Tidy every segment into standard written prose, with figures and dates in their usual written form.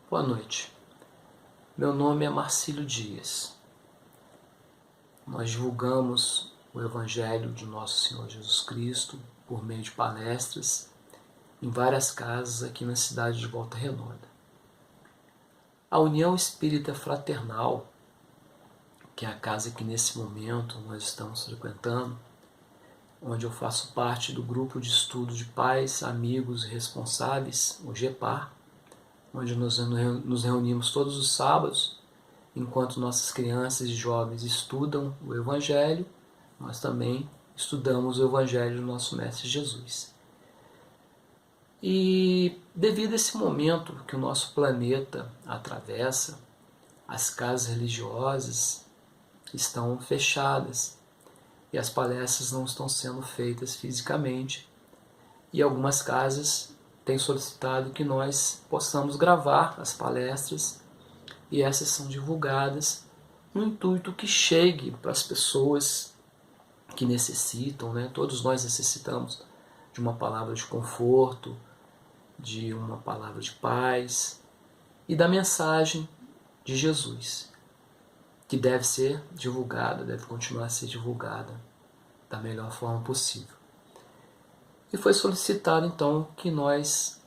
Boa noite. Meu nome é Marcílio Dias. Nós divulgamos o Evangelho de Nosso Senhor Jesus Cristo por meio de palestras em várias casas aqui na cidade de Volta Redonda. A União Espírita Fraternal, que é a casa que nesse momento nós estamos frequentando, onde eu faço parte do grupo de estudo de pais, amigos e responsáveis, o GEPAR, onde nós nos reunimos todos os sábados, enquanto nossas crianças e jovens estudam o Evangelho, nós também estudamos o Evangelho do nosso Mestre Jesus. E devido a esse momento que o nosso planeta atravessa, as casas religiosas estão fechadas e as palestras não estão sendo feitas fisicamente, e algumas casas têm solicitado que nós possamos gravar as palestras e essas são divulgadas no intuito que chegue para as pessoas que necessitam, né? Todos nós necessitamos de uma palavra de conforto, de uma palavra de paz e da mensagem de Jesus, que deve ser divulgada, deve continuar a ser divulgada da melhor forma possível. E foi solicitado então que nós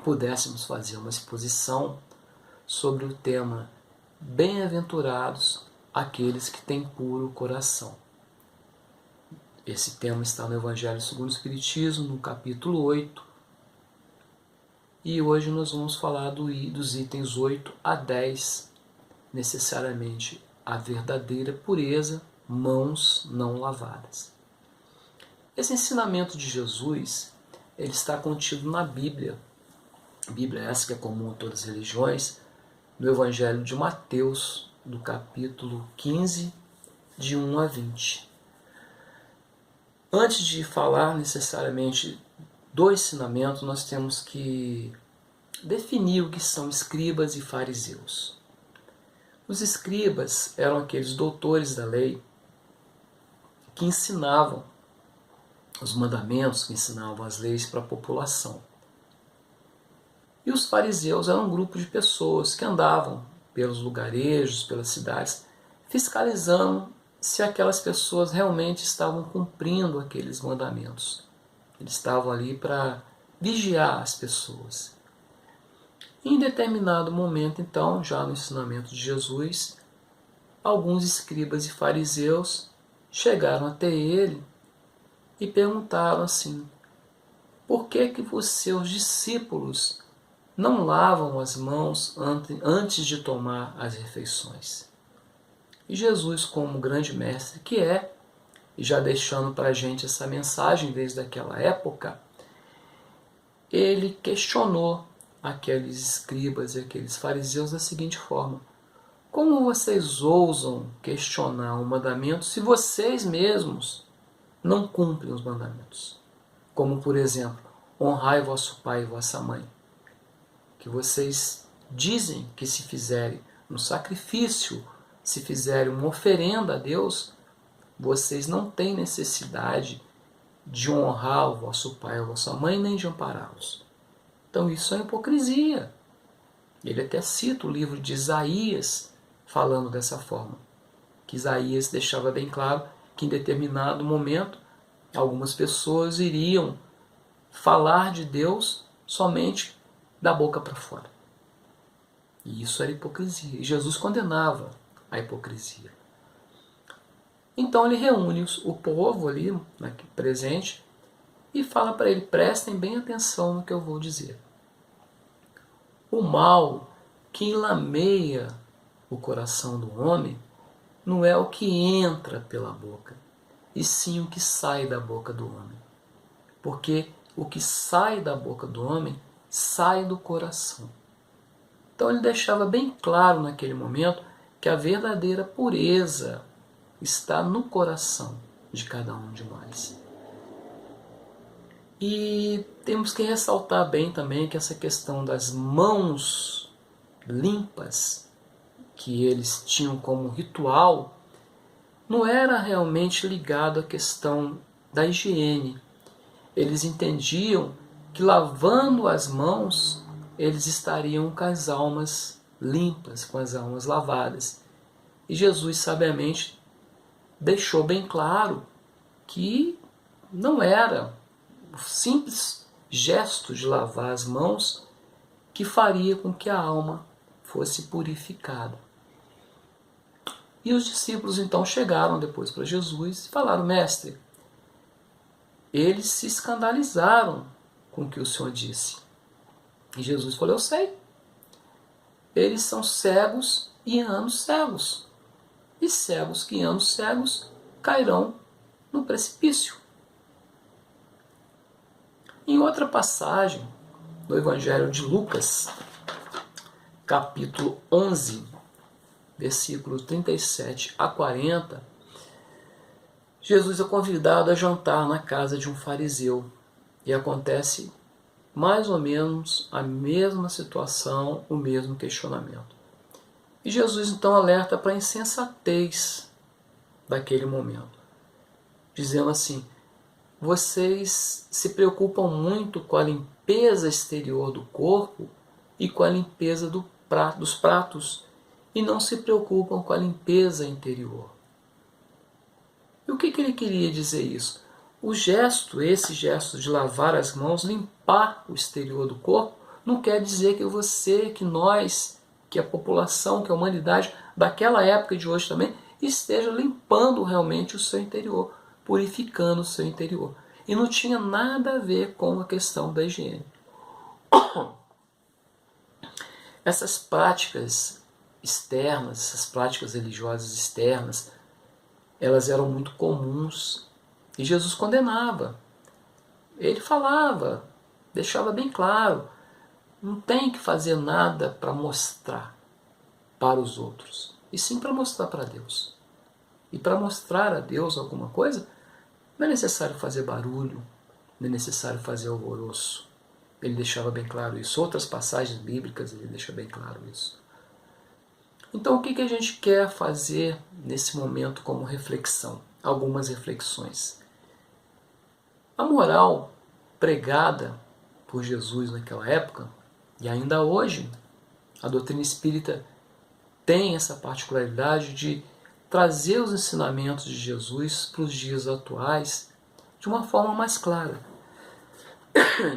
pudéssemos fazer uma exposição sobre o tema Bem-aventurados aqueles que têm puro coração. Esse tema está no Evangelho segundo o Espiritismo, no capítulo 8, e hoje nós vamos falar dos itens 8 a 10, necessariamente a verdadeira pureza, mãos não lavadas. Esse ensinamento de Jesus, ele está contido na Bíblia. A Bíblia essa que é comum a todas as religiões, no Evangelho de Mateus, do capítulo 15, de 1 a 20. Antes de falar necessariamente do ensinamento, nós temos que definir o que são escribas e fariseus. Os escribas eram aqueles doutores da lei que ensinavam os mandamentos, que ensinavam as leis para a população. E os fariseus eram um grupo de pessoas que andavam pelos lugarejos, pelas cidades, fiscalizando se aquelas pessoas realmente estavam cumprindo aqueles mandamentos. Eles estavam ali para vigiar as pessoas. Em determinado momento, então, já no ensinamento de Jesus, alguns escribas e fariseus chegaram até ele e perguntaram assim: por que os seus discípulos não lavam as mãos antes de tomar as refeições? E Jesus, como grande mestre que é, e já deixando para a gente essa mensagem desde aquela época, ele questionou aqueles escribas e aqueles fariseus da seguinte forma: como vocês ousam questionar o mandamento se vocês mesmos não cumprem os mandamentos? Como, por exemplo, honrai vosso pai e vossa mãe, que vocês dizem que se fizerem um sacrifício, se fizerem uma oferenda a Deus, vocês não têm necessidade de honrar o vosso pai ou a vossa mãe, nem de ampará-los. Então isso é hipocrisia. Ele até cita o livro de Isaías falando dessa forma, que Isaías deixava bem claro que em determinado momento algumas pessoas iriam falar de Deus somente da boca para fora. E isso era hipocrisia. E Jesus condenava a hipocrisia. Então ele reúne o povo ali presente e fala para ele: prestem bem atenção no que eu vou dizer. O mal que enlameia o coração do homem não é o que entra pela boca, e sim o que sai da boca do homem. Porque o que sai da boca do homem sai do coração. Então ele deixava bem claro naquele momento que a verdadeira pureza está no coração de cada um de nós. E temos que ressaltar bem também que essa questão das mãos limpas, que eles tinham como ritual, não era realmente ligado à questão da higiene. Eles entendiam que lavando as mãos eles estariam com as almas limpas, com as almas lavadas. E Jesus sabiamente deixou bem claro que não era o simples gesto de lavar as mãos que faria com que a alma fosse purificada. E os discípulos então chegaram depois para Jesus e falaram: Mestre, eles se escandalizaram com o que o Senhor disse. E Jesus falou: eu sei. Eles são cegos e anos cegos. E cegos que anos cegos cairão no precipício. Em outra passagem do Evangelho de Lucas, capítulo 11, versículos 37 a 40, Jesus é convidado a jantar na casa de um fariseu. E acontece mais ou menos a mesma situação, o mesmo questionamento. E Jesus então alerta para a insensatez daquele momento, dizendo assim: vocês se preocupam muito com a limpeza exterior do corpo e com a limpeza dos pratos, e não se preocupam com a limpeza interior. E o que ele queria dizer isso? Esse gesto de lavar as mãos, limpar o exterior do corpo, não quer dizer que você, que nós, que a população, que a humanidade daquela época e de hoje também, esteja limpando realmente o seu interior, purificando o seu interior. E não tinha nada a ver com a questão da higiene. Essas práticas externas, essas práticas religiosas externas, elas eram muito comuns e Jesus condenava. Ele falava, deixava bem claro, não tem que fazer nada para mostrar para os outros, e sim para mostrar para Deus. E para mostrar a Deus alguma coisa, não é necessário fazer barulho, não é necessário fazer alvoroço. Ele deixava bem claro isso. Outras passagens bíblicas ele deixa bem claro isso. Então o que a gente quer fazer nesse momento como reflexão? Algumas reflexões. A moral pregada por Jesus naquela época, e ainda hoje, a doutrina espírita tem essa particularidade de trazer os ensinamentos de Jesus para os dias atuais de uma forma mais clara,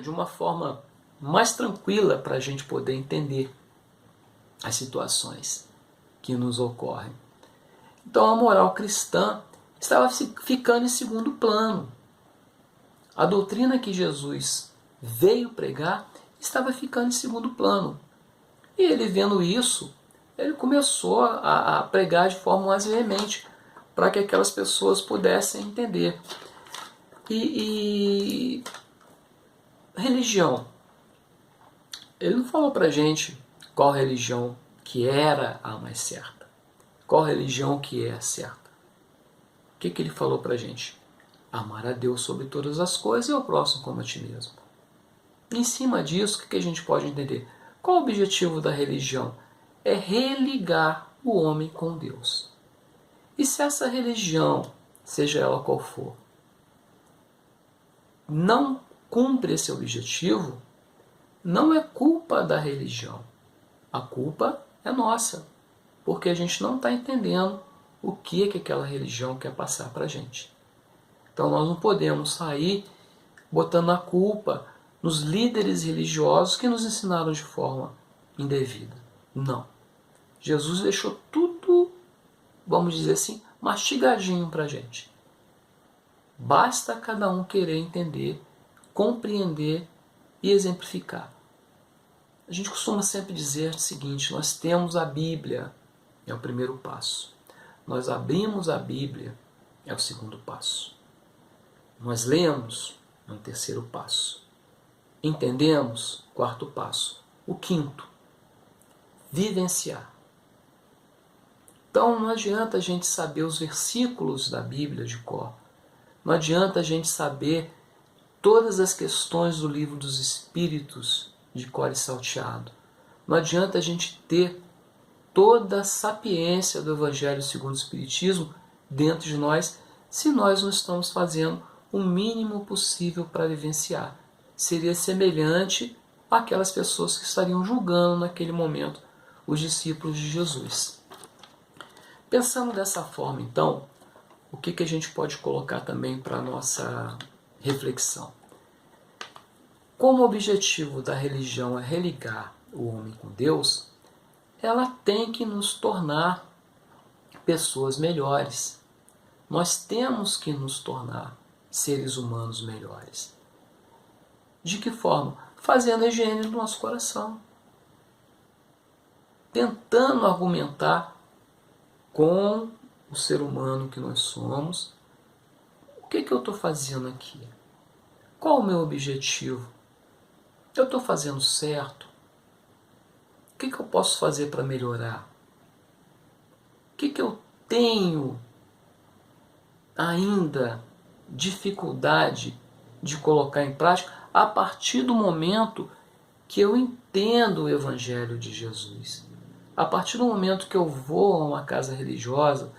de uma forma mais tranquila para a gente poder entender as situações que nos ocorrem. Então a moral cristã estava ficando em segundo plano. A doutrina que Jesus veio pregar estava ficando em segundo plano. E ele, vendo isso, ele começou a pregar de forma mais veemente para que aquelas pessoas pudessem entender. E religião. Ele não falou para a gente qual religião que era a mais certa, qual religião que é a certa. O que ele falou para a gente? Amar a Deus sobre todas as coisas e ao próximo como a ti mesmo. Em cima disso, o que a gente pode entender? Qual o objetivo da religião? É religar o homem com Deus. E se essa religião, seja ela qual for, não cumpre esse objetivo, não é culpa da religião. A culpa é nossa, porque a gente não está entendendo o que aquela religião quer passar para a gente. Então nós não podemos sair botando a culpa nos líderes religiosos que nos ensinaram de forma indevida. Não. Jesus deixou tudo, vamos dizer assim, mastigadinho para a gente. Basta cada um querer entender, compreender e exemplificar. A gente costuma sempre dizer o seguinte: nós temos a Bíblia, é o primeiro passo. Nós abrimos a Bíblia, é o segundo passo. Nós lemos, é o terceiro passo. Entendemos, quarto passo. O quinto, vivenciar. Então não adianta a gente saber os versículos da Bíblia de cor. Não adianta a gente saber todas as questões do livro dos Espíritos de cor e salteado. Não adianta a gente ter toda a sapiência do Evangelho segundo o Espiritismo dentro de nós se nós não estamos fazendo o mínimo possível para vivenciar. Seria semelhante aquelas pessoas que estariam julgando naquele momento os discípulos de Jesus. Pensando dessa forma, então, o que a gente pode colocar também para a nossa reflexão? Como o objetivo da religião é religar o homem com Deus, ela tem que nos tornar pessoas melhores. Nós temos que nos tornar seres humanos melhores. De que forma? Fazendo a higiene do nosso coração. Tentando argumentar com o ser humano que nós somos. O que eu estou fazendo aqui? Qual o meu objetivo? Eu estou fazendo certo? O que eu posso fazer para melhorar? O que eu tenho ainda dificuldade de colocar em prática a partir do momento que eu entendo o Evangelho de Jesus? A partir do momento que eu vou a uma casa religiosa,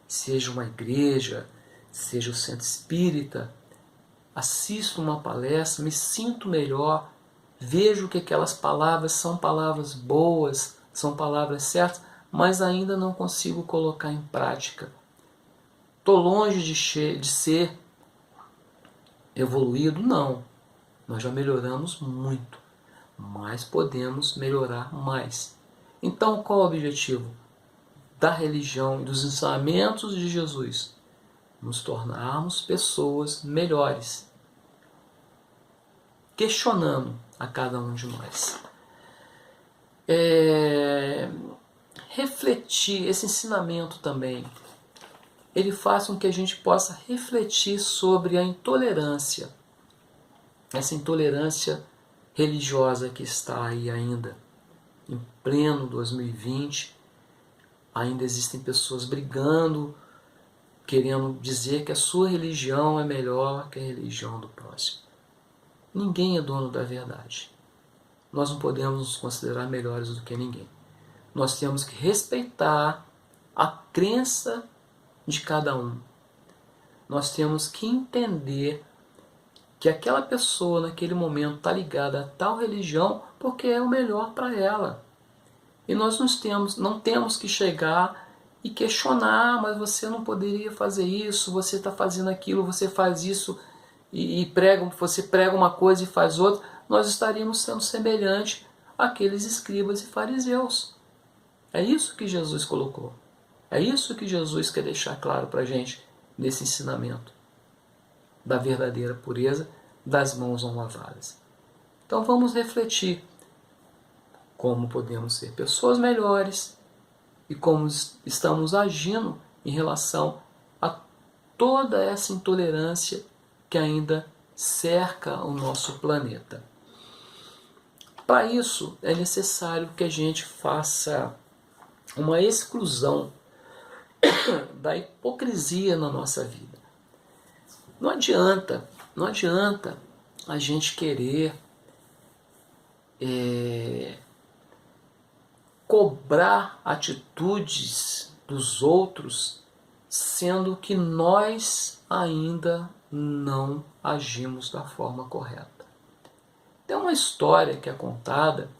seja uma igreja, seja o centro espírita, assisto uma palestra, me sinto melhor, vejo que aquelas palavras são palavras boas, são palavras certas, mas ainda não consigo colocar em prática. Estou longe de ser evoluído? Não. Nós já melhoramos muito, mas podemos melhorar mais. Então, qual o objetivo da religião e dos ensinamentos de Jesus? Nos tornarmos pessoas melhores, questionando a cada um de nós. Refletir, esse ensinamento também, ele faz com que a gente possa refletir sobre a intolerância, essa intolerância religiosa que está aí ainda, em pleno 2020, ainda existem pessoas brigando, querendo dizer que a sua religião é melhor que a religião do próximo. Ninguém é dono da verdade. Nós não podemos nos considerar melhores do que ninguém. Nós temos que respeitar a crença de cada um. Nós temos que entender que aquela pessoa naquele momento está ligada a tal religião porque é o melhor para ela. E nós não temos que chegar e questionar, mas você não poderia fazer isso, você está fazendo aquilo, você faz isso você prega uma coisa e faz outra. Nós estaríamos sendo semelhantes àqueles escribas e fariseus. É isso que Jesus colocou. É isso que Jesus quer deixar claro para a gente nesse ensinamento da verdadeira pureza das mãos não lavadas. Então vamos refletir como podemos ser pessoas melhores e como estamos agindo em relação a toda essa intolerância que ainda cerca o nosso planeta. Para isso é necessário que a gente faça uma exclusão da hipocrisia na nossa vida. Não adianta a gente querer cobrar atitudes dos outros, sendo que nós ainda não agimos da forma correta. Tem uma história que é contada,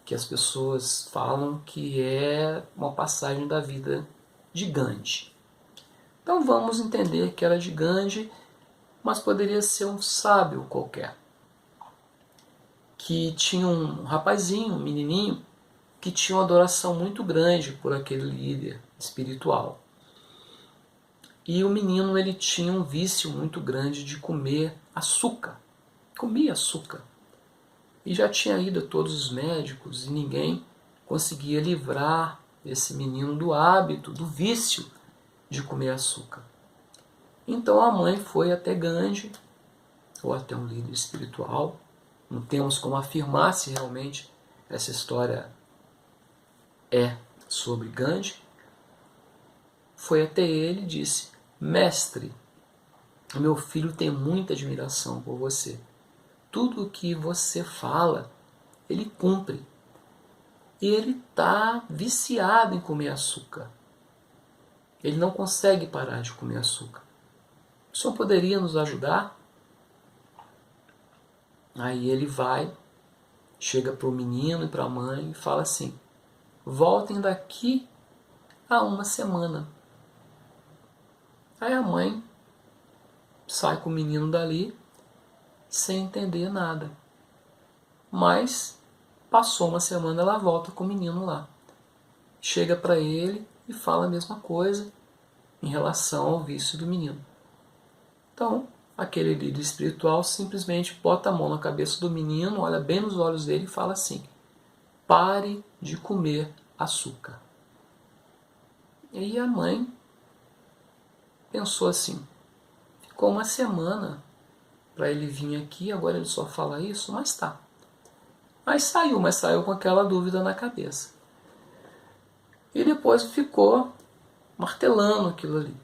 que as pessoas falam que é uma passagem da vida de Gandhi. Então vamos entender que era de Gandhi, mas poderia ser um sábio qualquer, que tinha um rapazinho, um menininho, que tinha uma adoração muito grande por aquele líder espiritual. E o menino, ele tinha um vício muito grande de comer açúcar. Comia açúcar. E já tinha ido a todos os médicos e ninguém conseguia livrar esse menino do hábito, do vício de comer açúcar. Então a mãe foi até Gandhi, ou até um líder espiritual. Não temos como afirmar se realmente essa história é sobre Gandhi. Foi até ele e disse: mestre, meu filho tem muita admiração por você. Tudo o que você fala, ele cumpre. E ele está viciado em comer açúcar. Ele não consegue parar de comer açúcar. O senhor poderia nos ajudar? Aí ele vai chega para o menino e para a mãe e fala assim: voltem daqui a uma semana. Aí a mãe sai com o menino dali sem entender nada. Mas passou uma semana, ela volta com o menino lá. Chega para ele e fala a mesma coisa em relação ao vício do menino. Então, aquele líder espiritual simplesmente bota a mão na cabeça do menino, olha bem nos olhos dele e fala assim: pare de comer açúcar. E aí a mãe pensou assim: ficou uma semana para ele vir aqui, agora ele só fala isso, mas tá. Mas saiu com aquela dúvida na cabeça. E depois ficou martelando aquilo ali.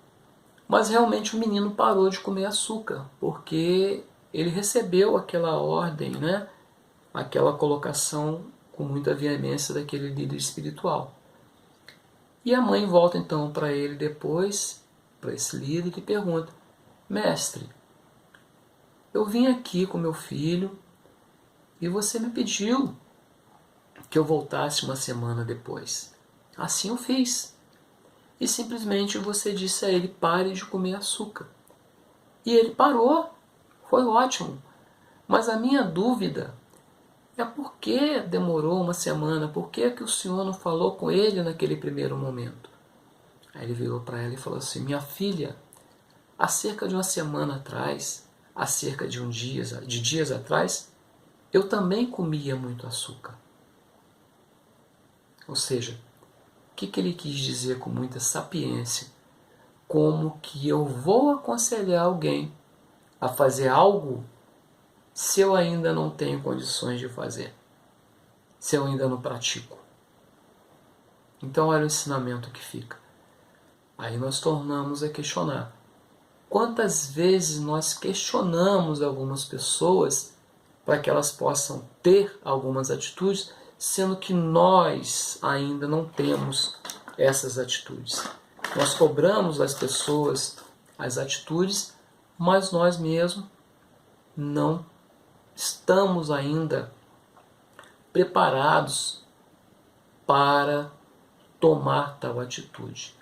Mas realmente o menino parou de comer açúcar, porque ele recebeu aquela ordem, né? Aquela colocação com muita veemência daquele líder espiritual. E a mãe volta então para ele depois, para esse líder, e pergunta: mestre, eu vim aqui com meu filho e você me pediu que eu voltasse uma semana depois. Assim eu fiz. E simplesmente você disse a ele: pare de comer açúcar. E ele parou. Foi ótimo. Mas a minha dúvida é por que demorou uma semana? Por que o senhor não falou com ele naquele primeiro momento? Aí ele virou para ela e falou assim: minha filha, há cerca de uma semana atrás, há cerca de dias atrás, eu também comia muito açúcar. Ou seja, o que ele quis dizer com muita sapiência? Como que eu vou aconselhar alguém a fazer algo se eu ainda não tenho condições de fazer? Se eu ainda não pratico? Então olha o ensinamento que fica. Aí nós tornamos a questionar. Quantas vezes nós questionamos algumas pessoas para que elas possam ter algumas atitudes, sendo que nós ainda não temos essas atitudes. Nós cobramos das pessoas as atitudes, mas nós mesmos não estamos ainda preparados para tomar tal atitude.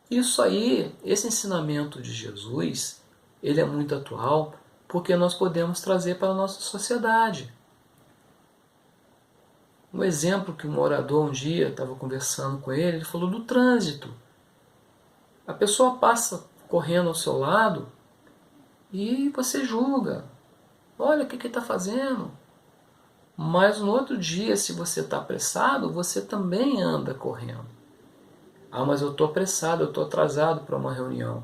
Isso aí, esse ensinamento de Jesus, ele é muito atual porque nós podemos trazer para a nossa sociedade. Um exemplo que um morador um dia estava conversando com ele falou do trânsito. A pessoa passa correndo ao seu lado e você julga. Olha o que ele está fazendo. Mas no outro dia, se você está apressado, você também anda correndo. Ah, mas eu estou apressado, eu estou atrasado para uma reunião.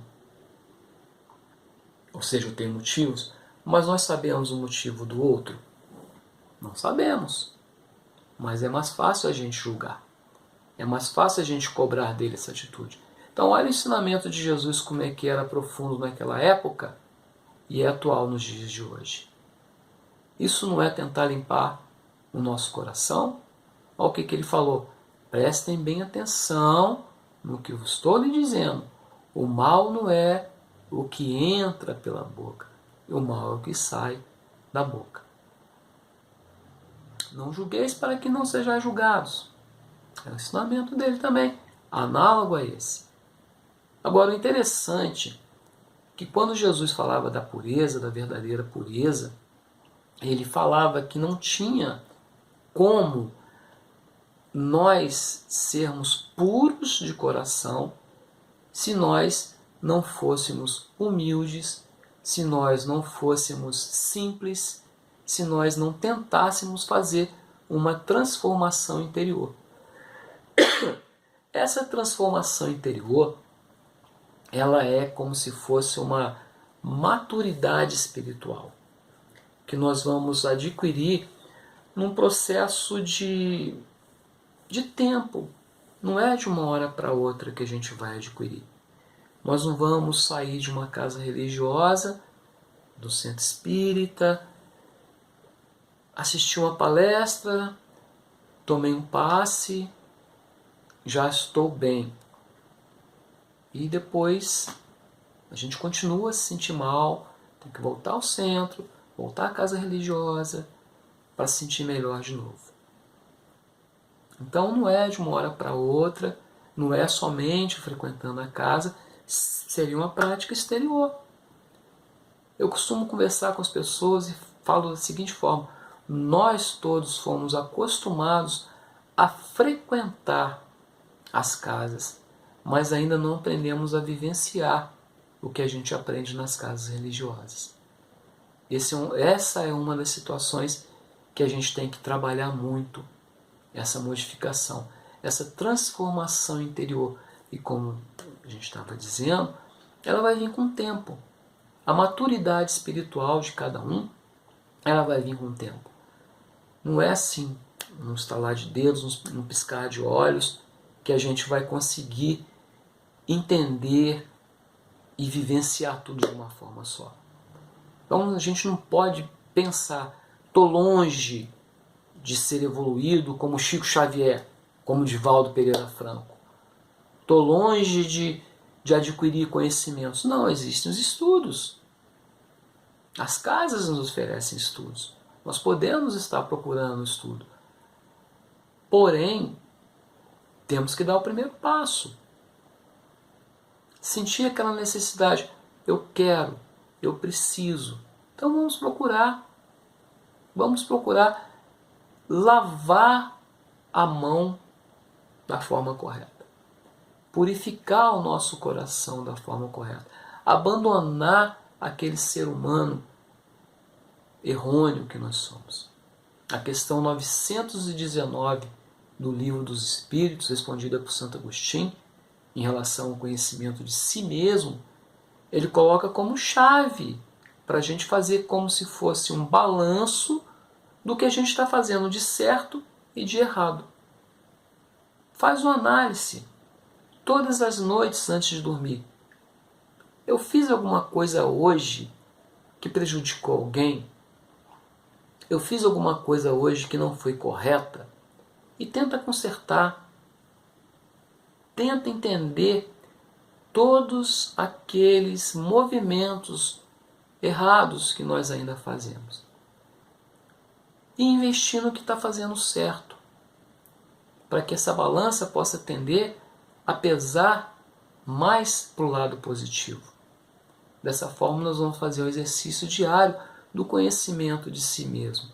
Ou seja, eu tenho motivos, mas nós sabemos o motivo do outro? Não sabemos. Mas é mais fácil a gente julgar. É mais fácil a gente cobrar dele essa atitude. Então olha o ensinamento de Jesus, como é que era profundo naquela época e é atual nos dias de hoje. Isso não é tentar limpar o nosso coração? Olha o que ele falou. Prestem bem atenção no que eu estou lhe dizendo. O mal não é o que entra pela boca. O mal é o que sai da boca. Não julgueis para que não sejais julgados. É o ensinamento dele também, análogo a esse. Agora, o interessante é que quando Jesus falava da pureza, da verdadeira pureza, ele falava que não tinha como nós sermos puros de coração se nós não fôssemos humildes, se nós não fôssemos simples, se nós não tentássemos fazer uma transformação interior. Essa transformação interior, ela é como se fosse uma maturidade espiritual, que nós vamos adquirir num processo de tempo. Não é de uma hora para outra que a gente vai adquirir. Nós não vamos sair de uma casa religiosa, do centro espírita, assistir uma palestra, tomei um passe, já estou bem. E depois a gente continua a se sentir mal, tem que voltar ao centro, voltar à casa religiosa, para se sentir melhor de novo. Então não é de uma hora para outra, não é somente frequentando a casa, seria uma prática exterior. Eu costumo conversar com as pessoas e falo da seguinte forma: nós todos fomos acostumados a frequentar as casas, mas ainda não aprendemos a vivenciar o que a gente aprende nas casas religiosas. Essa é uma das situações que a gente tem que trabalhar muito, essa modificação, essa transformação interior. E como a gente estava dizendo, ela vai vir com o tempo. A maturidade espiritual de cada um, ela vai vir com o tempo. Não é assim, num estalar de dedos, num piscar de olhos, que a gente vai conseguir entender e vivenciar tudo de uma forma só. Então a gente não pode pensar, estou longe de ser evoluído como Chico Xavier, como Divaldo Pereira Franco. Estou longe de adquirir conhecimentos. Não, existem os estudos. As casas nos oferecem estudos. Nós podemos estar procurando estudo. Porém, temos que dar o primeiro passo. Sentir aquela necessidade. Eu quero, eu preciso. Então vamos procurar. Vamos procurar lavar a mão da forma correta. Purificar o nosso coração da forma correta. Abandonar aquele ser humano errôneo que nós somos. A questão 919 do Livro dos Espíritos, respondida por Santo Agostinho, em relação ao conhecimento de si mesmo, ele coloca como chave para a gente fazer como se fosse um balanço do que a gente está fazendo de certo e de errado. Faz uma análise todas as noites antes de dormir. Eu fiz alguma coisa hoje que prejudicou alguém? Eu fiz alguma coisa hoje que não foi correta? E tenta consertar. Tenta entender todos aqueles movimentos errados que nós ainda fazemos. E investir no que está fazendo certo. Para que essa balança possa tender a pesar mais para o lado positivo. Dessa forma nós vamos fazer o exercício diário do conhecimento de si mesmo.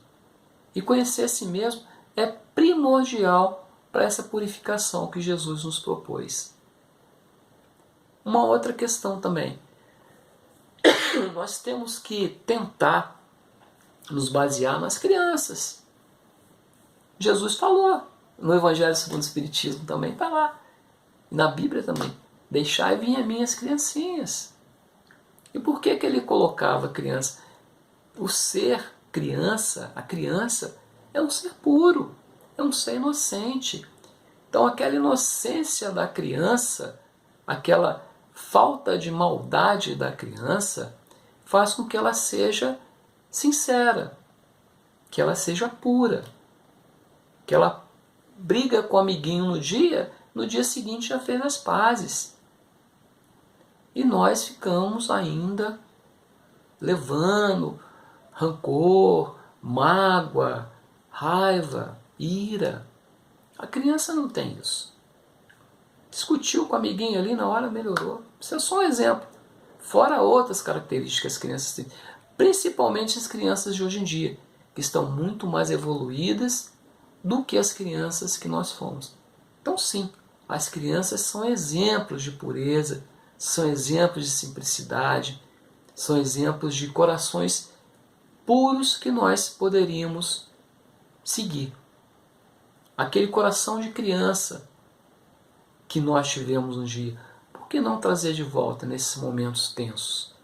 E conhecer a si mesmo é primordial para essa purificação que Jesus nos propôs. Uma outra questão também. Nós temos que tentar nos basear nas crianças. Jesus falou, no Evangelho segundo o Espiritismo também está lá. E na Bíblia também. Deixai vir a mim as criancinhas. E por que ele colocava criança? O ser criança, a criança, é um ser puro, é um ser inocente. Então aquela inocência da criança, aquela falta de maldade da criança, faz com que ela seja sincera, que ela seja pura, que ela briga com o amiguinho no dia seguinte já fez as pazes. E nós ficamos ainda levando rancor, mágoa, raiva, ira. A criança não tem isso. Discutiu com o amiguinho ali, na hora melhorou. Isso é só um exemplo. Fora outras características que as crianças têm. Principalmente as crianças de hoje em dia, que estão muito mais evoluídas do que as crianças que nós fomos. Então sim, as crianças são exemplos de pureza, são exemplos de simplicidade, são exemplos de corações puros que nós poderíamos seguir. Aquele coração de criança que nós tivemos um dia, por que não trazer de volta nesses momentos tensos?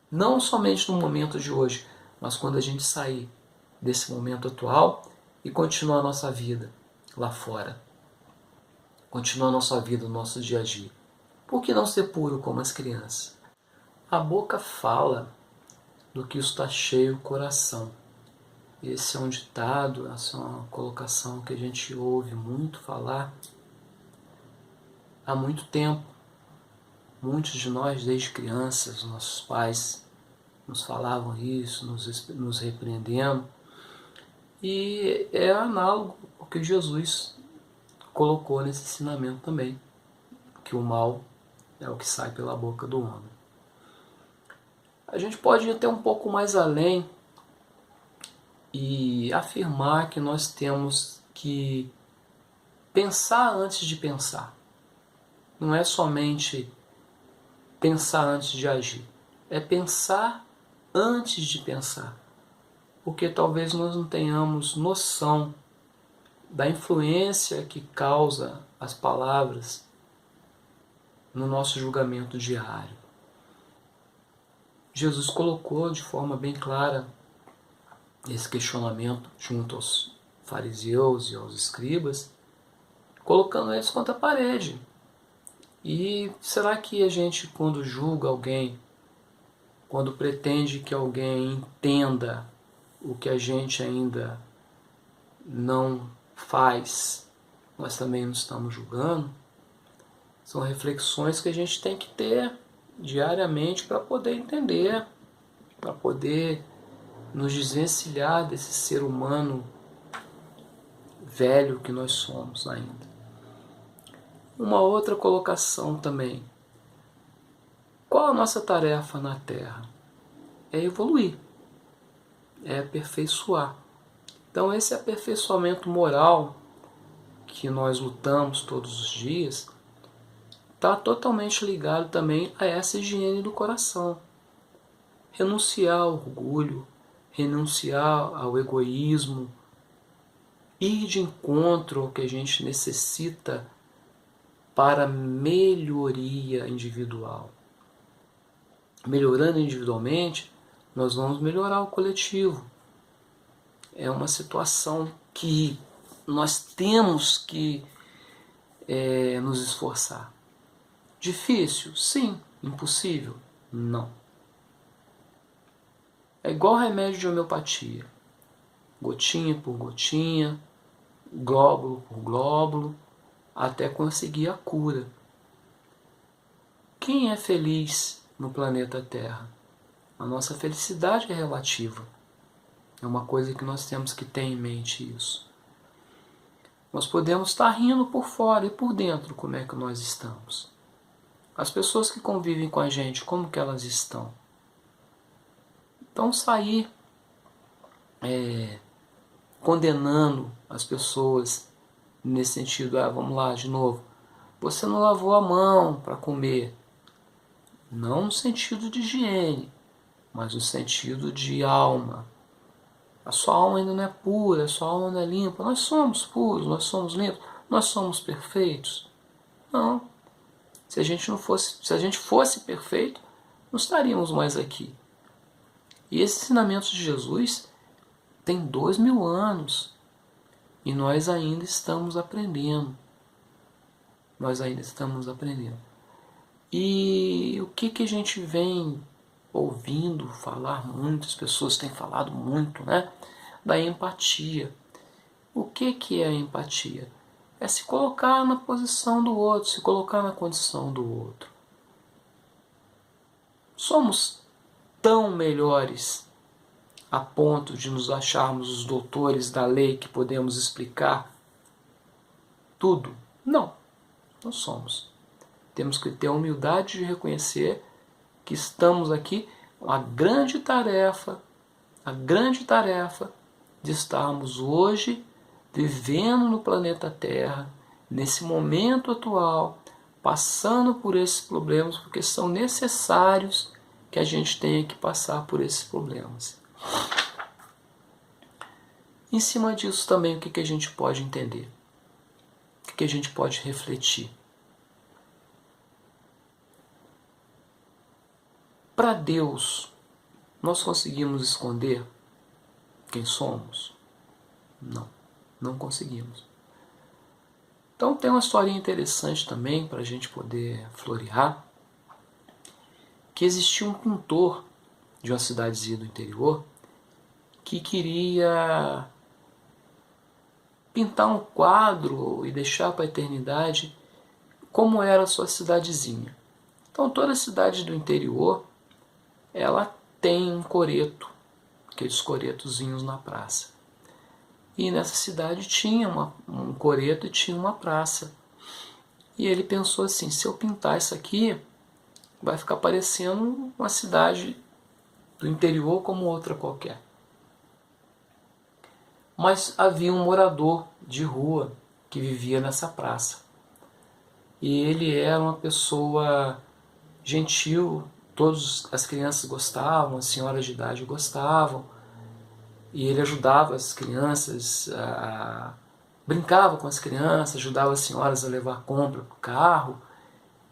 Não somente no momento de hoje, mas quando a gente sair desse momento atual e continuar a nossa vida lá fora. Continuar a nossa vida, o nosso dia a dia. Por que não ser puro como as crianças? A boca fala do que está cheio o coração. Esse é um ditado, essa é uma colocação que a gente ouve muito falar há muito tempo. Muitos de nós, desde crianças, nossos pais nos falavam isso, nos repreendendo. E é análogo ao que Jesus colocou nesse ensinamento também, que o mal é o que sai pela boca do homem. A gente pode ir até um pouco mais além e afirmar que nós temos que pensar antes de pensar. Não é somente pensar antes de agir, é pensar antes de pensar. Porque talvez nós não tenhamos noção da influência que causa as palavras no nosso julgamento diário. Jesus colocou de forma bem clara esse questionamento junto aos fariseus e aos escribas, colocando eles contra a parede. E será que a gente, quando julga alguém, quando pretende que alguém entenda o que a gente ainda não faz, nós também não estamos julgando? São reflexões que a gente tem que ter diariamente para poder entender, para poder nos desvencilhar desse ser humano velho que nós somos ainda. Uma outra colocação também. Qual a nossa tarefa na Terra? É evoluir, é aperfeiçoar. Então esse aperfeiçoamento moral que nós lutamos todos os dias está totalmente ligado também a essa higiene do coração. Renunciar ao orgulho, renunciar ao egoísmo, ir de encontro ao que a gente necessita para melhoria individual. Melhorando individualmente, nós vamos melhorar o coletivo. É uma situação que nós temos que nos esforçar. Difícil? Sim. Impossível? Não. É igual remédio de homeopatia. Gotinha por gotinha, glóbulo por glóbulo, até conseguir a cura. Quem é feliz no planeta Terra? A nossa felicidade é relativa. É uma coisa que nós temos que ter em mente isso. Nós podemos estar rindo por fora e por dentro como é que nós estamos. As pessoas que convivem com a gente, como que elas estão? Então sair condenando as pessoas nesse sentido, vamos lá de novo, você não lavou a mão para comer. Não no sentido de higiene, mas no sentido de alma. A sua alma ainda não é pura, a sua alma não é limpa. Nós somos puros, nós somos limpos, nós somos perfeitos. Não. Se a gente fosse perfeito, não estaríamos mais aqui. E esses ensinamentos de Jesus têm 2000 anos e nós ainda estamos aprendendo. Nós ainda estamos aprendendo. E o que a gente vem ouvindo falar muito, as pessoas têm falado muito, né? Da empatia. O que é a empatia? É se colocar na posição do outro, se colocar na condição do outro. Somos tão melhores a ponto de nos acharmos os doutores da lei que podemos explicar tudo? Não, não somos. Temos que ter a humildade de reconhecer que estamos aqui com a grande tarefa de estarmos hoje vivendo no planeta Terra, nesse momento atual, passando por esses problemas, porque são necessários que a gente tenha que passar por esses problemas. Em cima disso também, o que a gente pode entender? O que a gente pode refletir? Para Deus, nós conseguimos esconder quem somos? Não, não conseguimos. Então tem uma historinha interessante também para a gente poder florear, que existia um pintor de uma cidadezinha do interior que queria pintar um quadro e deixar para a eternidade como era a sua cidadezinha. Então toda a cidade do interior, ela tem um coreto, aqueles coretozinhos na praça. E nessa cidade tinha um coreto e tinha uma praça. E ele pensou assim, se eu pintar isso aqui, vai ficar parecendo uma cidade do interior como outra qualquer. Mas havia um morador de rua que vivia nessa praça. E ele era uma pessoa gentil, todas as crianças gostavam, as senhoras de idade gostavam, e ele ajudava as crianças, brincava com as crianças, ajudava as senhoras a levar compra para o carro,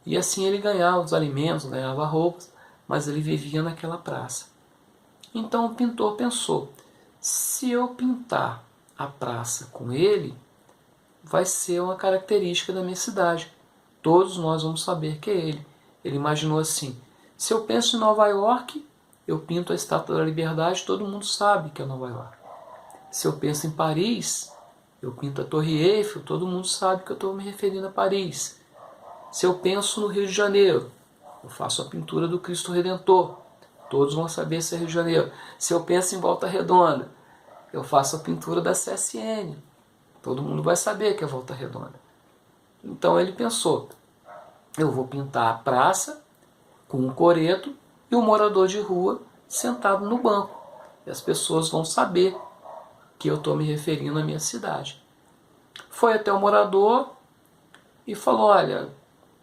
e assim ele ganhava os alimentos, ganhava roupas, mas ele vivia naquela praça. Então o pintor pensou, se eu pintar a praça com ele, vai ser uma característica da minha cidade. Todos nós vamos saber que é ele. Ele imaginou assim, se eu penso em Nova York, eu pinto a Estátua da Liberdade, todo mundo sabe que é Nova York. Se eu penso em Paris, eu pinto a Torre Eiffel, todo mundo sabe que eu estou me referindo a Paris. Se eu penso no Rio de Janeiro, eu faço a pintura do Cristo Redentor, todos vão saber se é Rio de Janeiro. Se eu penso em Volta Redonda, eu faço a pintura da CSN, todo mundo vai saber que é Volta Redonda. Então ele pensou, eu vou pintar a praça com um coreto e um morador de rua sentado no banco. E as pessoas vão saber que eu estou me referindo à minha cidade. Foi até o morador e falou, olha,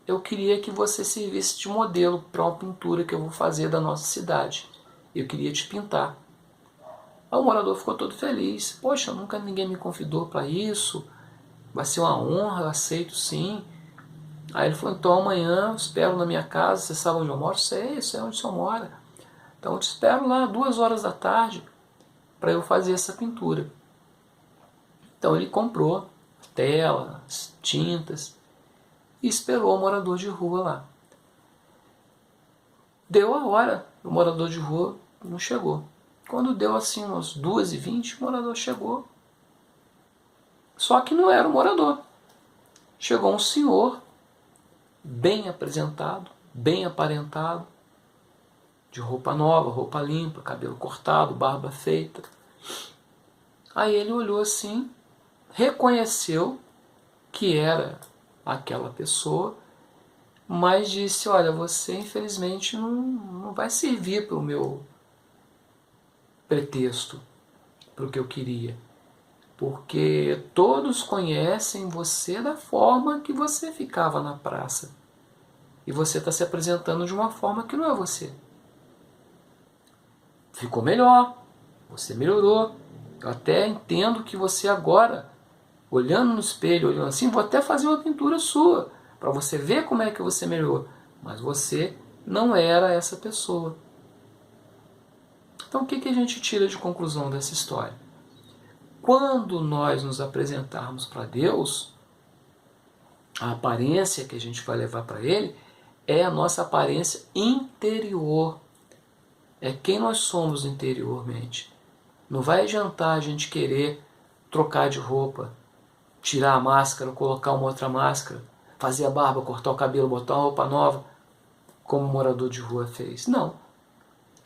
eu queria que você servisse de modelo para uma pintura que eu vou fazer da nossa cidade. Eu queria te pintar. Aí o morador ficou todo feliz. Poxa, nunca ninguém me convidou para isso. Vai ser uma honra, eu aceito sim. Aí ele falou, então amanhã eu espero na minha casa. Você sabe onde eu moro? Sei onde o senhor mora. Então eu te espero lá 2 horas da tarde para eu fazer essa pintura. Então ele comprou a tela, as tintas e esperou o morador de rua lá. Deu a hora, o morador de rua não chegou. Quando deu assim umas 2h20, o morador chegou. Só que não era o morador. Chegou um senhor, bem apresentado, bem aparentado, de roupa nova, roupa limpa, cabelo cortado, barba feita. Aí ele olhou assim, reconheceu que era aquela pessoa, mas disse, olha, você infelizmente não vai servir para o meu pretexto, para o que eu queria. Porque todos conhecem você da forma que você ficava na praça. E você está se apresentando de uma forma que não é você. Ficou melhor, você melhorou. Eu até entendo que você agora, olhando no espelho, olhando assim, vou até fazer uma pintura sua, para você ver como é que você melhorou. Mas você não era essa pessoa. Então o que a gente tira de conclusão dessa história? Quando nós nos apresentarmos para Deus, a aparência que a gente vai levar para Ele é a nossa aparência interior. É quem nós somos interiormente. Não vai adiantar a gente querer trocar de roupa, tirar a máscara, colocar uma outra máscara, fazer a barba, cortar o cabelo, botar uma roupa nova, como o morador de rua fez. Não.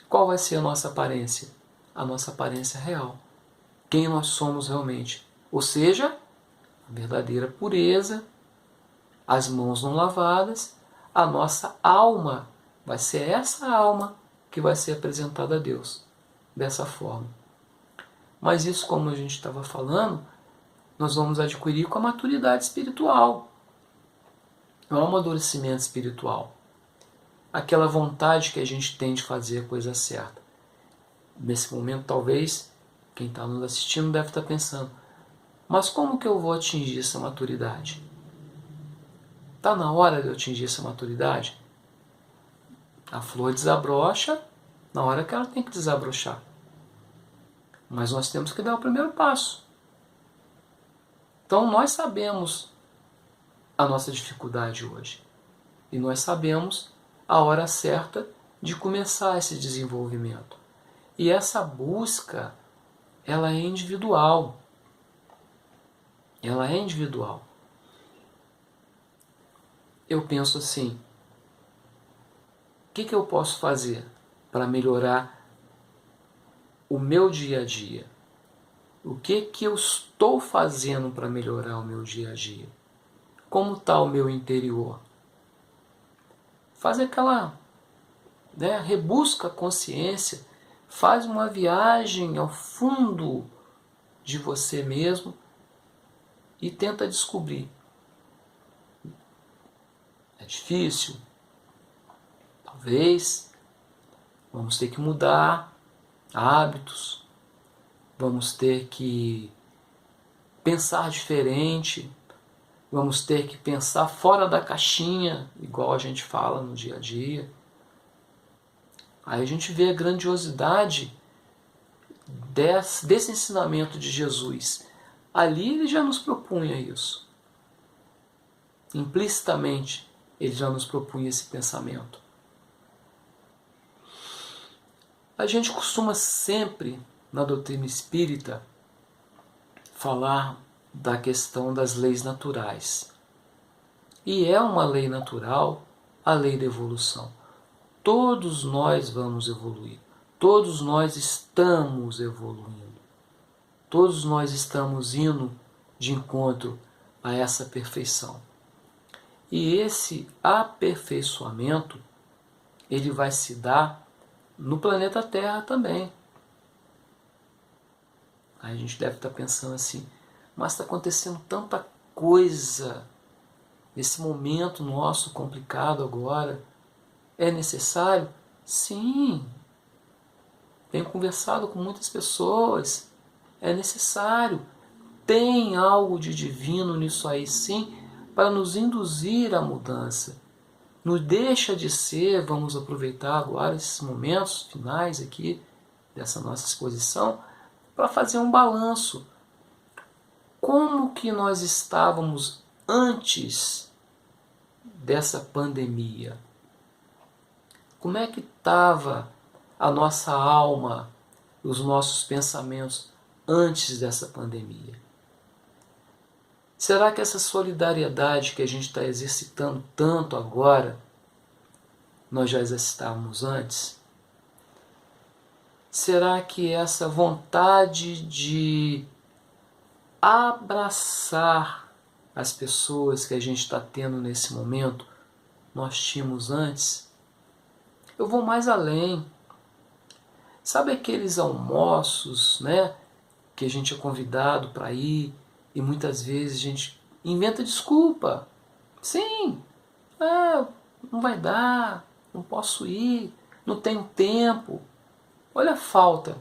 Qual vai ser a nossa aparência? A nossa aparência real. Quem nós somos realmente. Ou seja, a verdadeira pureza, as mãos não lavadas, a nossa alma. Vai ser essa alma que vai ser apresentada a Deus. Dessa forma. Mas isso, como a gente estava falando, nós vamos adquirir com a maturidade espiritual. Não é um amadurecimento espiritual. Aquela vontade que a gente tem de fazer a coisa certa. Nesse momento, talvez, quem está nos assistindo deve estar pensando, mas como que eu vou atingir essa maturidade? Está na hora de eu atingir essa maturidade? A flor desabrocha na hora que ela tem que desabrochar. Mas nós temos que dar o primeiro passo. Então nós sabemos a nossa dificuldade hoje. E nós sabemos a hora certa de começar esse desenvolvimento. E essa busca, ela é individual. Ela é individual. Eu penso assim, o que eu posso fazer para melhorar o meu dia a dia? O que eu estou fazendo para melhorar o meu dia a dia? Como está o meu interior? Faz aquela, rebusca a consciência, faz uma viagem ao fundo de você mesmo e tenta descobrir. É difícil? Talvez. Vamos ter que mudar hábitos, vamos ter que pensar diferente, vamos ter que pensar fora da caixinha, igual a gente fala no dia a dia. Aí a gente vê a grandiosidade desse ensinamento de Jesus. Ali ele já nos propunha isso. Implicitamente ele já nos propunha esse pensamento. A gente costuma sempre, na doutrina espírita, falar da questão das leis naturais. E é uma lei natural a lei da evolução. Todos nós vamos evoluir. Todos nós estamos evoluindo. Todos nós estamos indo de encontro a essa perfeição. E esse aperfeiçoamento, ele vai se dar no planeta Terra também. Aí a gente deve estar pensando assim, mas está acontecendo tanta coisa nesse momento nosso complicado agora. É necessário? Sim. Tenho conversado com muitas pessoas. É necessário. Tem algo de divino nisso aí, sim, para nos induzir à mudança. Não deixa de ser, vamos aproveitar agora esses momentos finais aqui dessa nossa exposição, para fazer um balanço. Como que nós estávamos antes dessa pandemia? Como é que estava a nossa alma, os nossos pensamentos antes dessa pandemia? Será que essa solidariedade que a gente está exercitando tanto agora, nós já exercitávamos antes? Será que essa vontade de abraçar as pessoas que a gente está tendo nesse momento, nós tínhamos antes? Eu vou mais além. Sabe aqueles almoços, que a gente é convidado para ir e muitas vezes a gente inventa desculpa? Sim, não vai dar, não posso ir, não tenho tempo. Olha a falta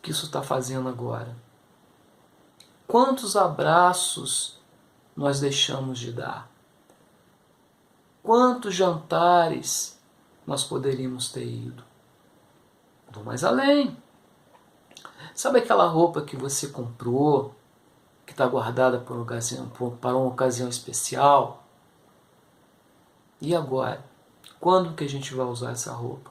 que isso está fazendo agora. Quantos abraços nós deixamos de dar? Quantos jantares nós poderíamos ter ido? Vou mais além. Sabe aquela roupa que você comprou, que está guardada para uma ocasião especial? E agora? Quando que a gente vai usar essa roupa?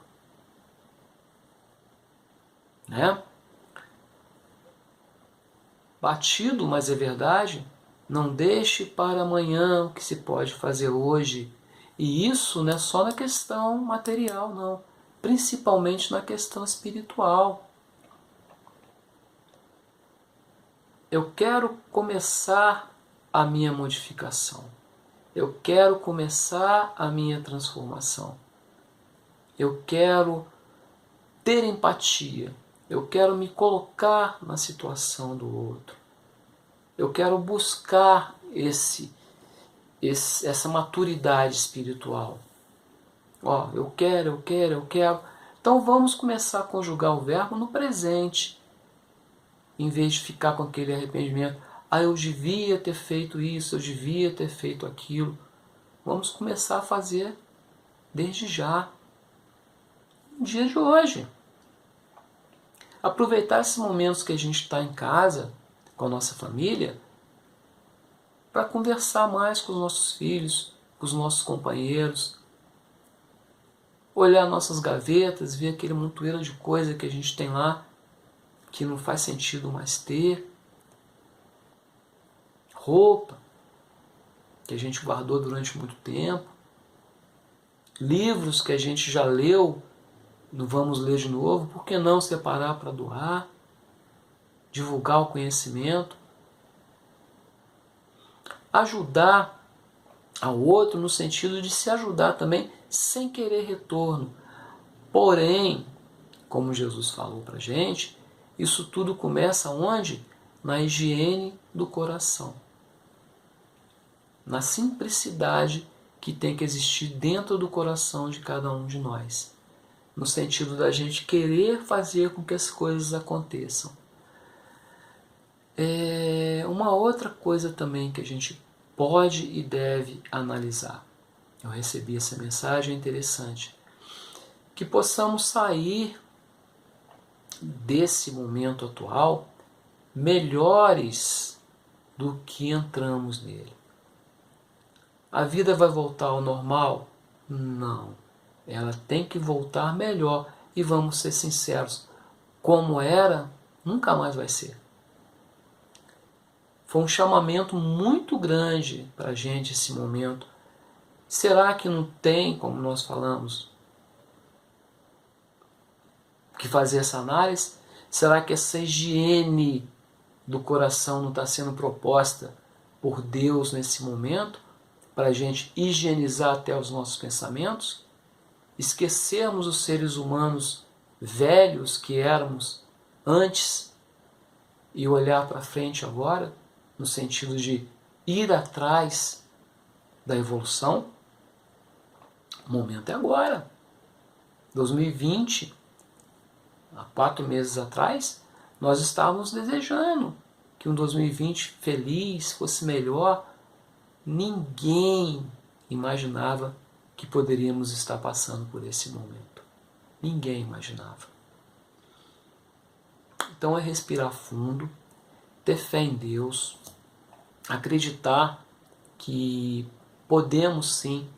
Batido, mas é verdade. Não deixe para amanhã o que se pode fazer hoje. E isso não é só na questão material, não. Principalmente na questão espiritual. Eu quero começar a minha modificação. Eu quero começar a minha transformação. Eu quero ter empatia. Eu quero me colocar na situação do outro. Eu quero buscar essa maturidade espiritual. Eu quero. Então vamos começar a conjugar o verbo no presente, em vez de ficar com aquele arrependimento. Eu devia ter feito isso, eu devia ter feito aquilo. Vamos começar a fazer desde já, no dia de hoje. Aproveitar esses momentos que a gente está em casa, com a nossa família, para conversar mais com os nossos filhos, com os nossos companheiros, olhar nossas gavetas, ver aquele montoeiro de coisa que a gente tem lá, que não faz sentido mais ter, roupa que a gente guardou durante muito tempo, livros que a gente já leu não vamos ler de novo, por que não separar para doar, divulgar o conhecimento, ajudar ao outro no sentido de se ajudar também sem querer retorno. Porém, como Jesus falou para a gente, isso tudo começa onde? Na higiene do coração. Na simplicidade que tem que existir dentro do coração de cada um de nós. No sentido da gente querer fazer com que as coisas aconteçam. Uma outra coisa também que a gente pode e deve analisar. Eu recebi essa mensagem interessante. Que possamos sair desse momento atual melhores do que entramos nele. A vida vai voltar ao normal? Não. Ela tem que voltar melhor. E vamos ser sinceros, como era, nunca mais vai ser. Foi um chamamento muito grande para a gente esse momento. Será que não tem, como nós falamos, que fazer essa análise? Será que essa higiene do coração não está sendo proposta por Deus nesse momento? Para a gente higienizar até os nossos pensamentos? Esquecermos os seres humanos velhos que éramos antes e olhar para frente agora, no sentido de ir atrás da evolução? O momento é agora. 2020, há 4 meses atrás, nós estávamos desejando que um 2020 feliz fosse melhor. Ninguém imaginava que poderíamos estar passando por esse momento. Ninguém imaginava. Então é respirar fundo, ter fé em Deus, acreditar que podemos sim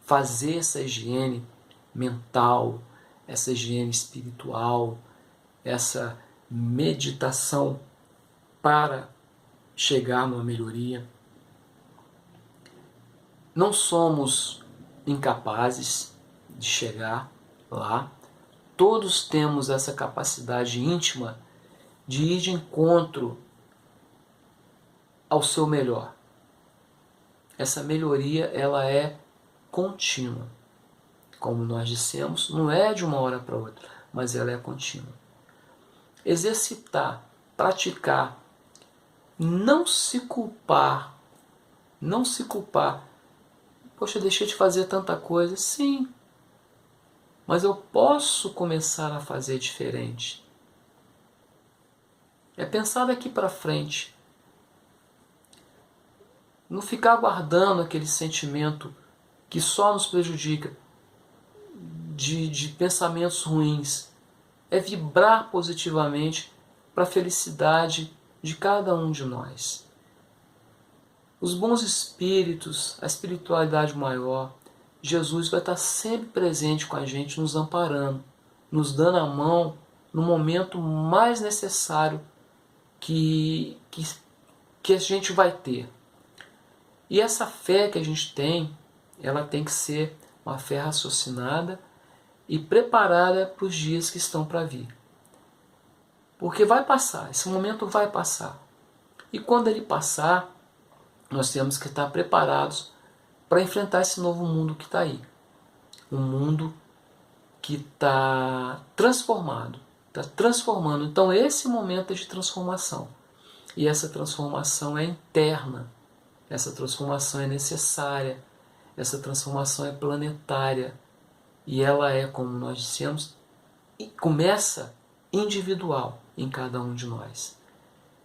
fazer essa higiene mental, essa higiene espiritual, essa meditação para chegar numa melhoria. Não somos incapazes de chegar lá. Todos temos essa capacidade íntima de ir de encontro ao seu melhor. Essa melhoria, ela é contínua. Como nós dissemos, não é de uma hora para outra, mas ela é contínua. Exercitar, praticar, não se culpar. Poxa, eu deixei de fazer tanta coisa. Sim, mas eu posso começar a fazer diferente. É pensar daqui para frente. Não ficar guardando aquele sentimento que só nos prejudica, de pensamentos ruins. É vibrar positivamente para a felicidade de cada um de nós. Os bons espíritos, a espiritualidade maior, Jesus vai estar sempre presente com a gente, nos amparando, nos dando a mão no momento mais necessário que a gente vai ter. E essa fé que a gente tem, ela tem que ser uma fé raciocinada e preparada para os dias que estão para vir. Porque vai passar, esse momento vai passar. E quando ele passar, nós temos que estar preparados para enfrentar esse novo mundo que está aí. Um mundo que está transformado, está transformando. Então esse momento é de transformação. E essa transformação é interna. Essa transformação é necessária. Essa transformação é planetária. E ela é, como nós dissemos, começa individual em cada um de nós.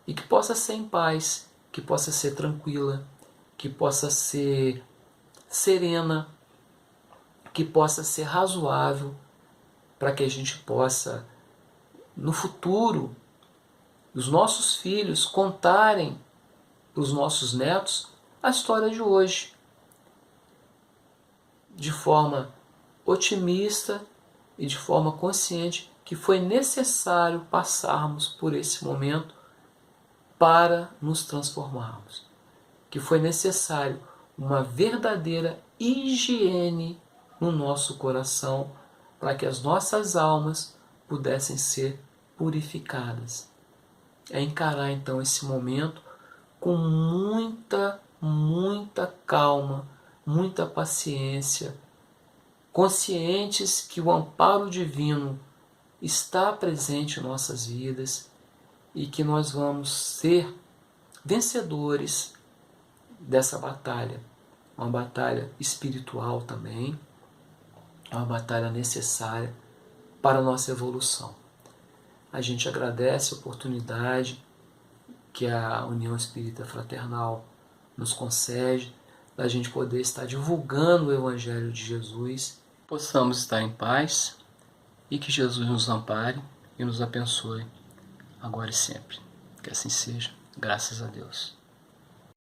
E que possa ser em paz, que possa ser tranquila, que possa ser serena, que possa ser razoável, para que a gente possa, no futuro, os nossos filhos contarem para os nossos netos a história de hoje, de forma otimista e de forma consciente que foi necessário passarmos por esse momento para nos transformarmos, que foi necessário uma verdadeira higiene no nosso coração para que as nossas almas pudessem ser purificadas. É encarar então esse momento com muita calma, muita paciência, conscientes que o amparo divino está presente em nossas vidas e que nós vamos ser vencedores dessa batalha. Uma batalha espiritual também, uma batalha necessária para a nossa evolução. A gente agradece a oportunidade que a União Espírita Fraternal nos concede, da gente poder estar divulgando o Evangelho de Jesus, possamos estar em paz e que Jesus nos ampare e nos abençoe agora e sempre. Que assim seja, graças a Deus.